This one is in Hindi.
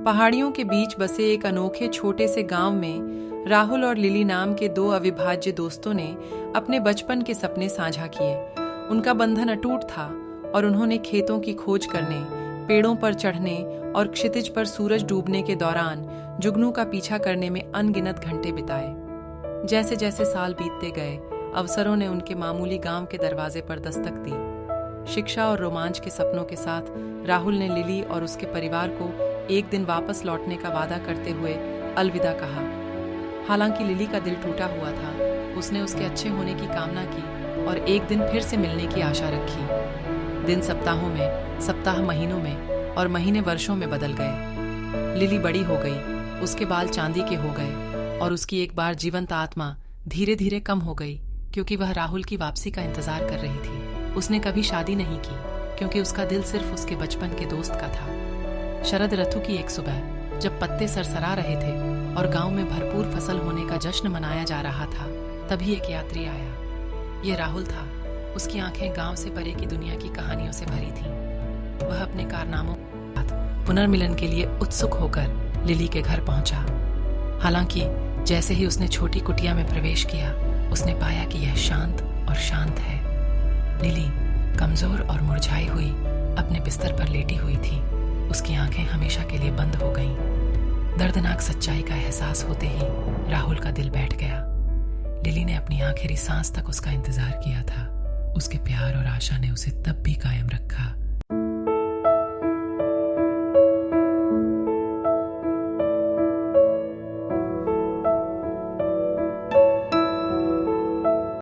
पहाड़ियों के बीच बसे एक अनोखे छोटे से गांव में राहुल और लिली नाम के दो अविभाज्य दोस्तों ने अपने बचपन के सपने साझा किए। उनका बंधन अटूट था और उन्होंने खेतों की खोज करने, पेड़ों पर चढ़ने और क्षितिज पर सूरज डूबने के दौरान जुगनू का पीछा करने में अनगिनत घंटे बिताए। जैसे जैसे साल बीतते गए, अवसरों ने उनके मामूली गांव के दरवाजे पर दस्तक दी। शिक्षा और रोमांच के सपनों के साथ राहुल ने लिली और उसके परिवार को एक दिन वापस लौटने का वादा करते हुए अलविदा कहा। हालांकि लिली का दिल टूटा हुआ था। उसने उसके अच्छे होने की कामना की और एक दिन फिर से मिलने की आशा रखी। दिन सप्ताहों में, सप्ताह महीनों में और महीने वर्षों में बदल गए। लिली बड़ी हो गई, उसके बाल चांदी के हो गए और उसकी एक बार जीवंत आत्मा धीरे धीरे कम हो गई, क्योंकि वह राहुल की वापसी का इंतजार कर रही थी। उसने कभी शादी नहीं की, क्योंकि उसका दिल सिर्फ उसके बचपन के दोस्त का था। शरद ऋतु की एक सुबह, जब पत्ते सरसरा रहे थे और गांव में भरपूर फसल होने का जश्न मनाया जा रहा था, तभी एक यात्री आया। ये राहुल था। उसकी आंखें गांव से परे की दुनिया की कहानियों से भरी थीं। वह अपने कारनामों के साथ पुनर्मिलन के लिए उत्सुक होकर लिली के घर पहुंचा। हालांकि जैसे ही उसने छोटी कुटिया में प्रवेश किया, उसने पाया कि यह शांत और शांत है। लिली कमजोर और मुरझाई हुई अपने बिस्तर पर लेटी हुई थी। उसकी आंखें हमेशा के लिए बंद हो गईं। दर्दनाक सच्चाई का एहसास होते ही राहुल का दिल बैठ गया। लिली ने अपनी आखिरी सांस तक उसका इंतजार किया था। उसके प्यार और आशा ने उसे तब भी कायम रखा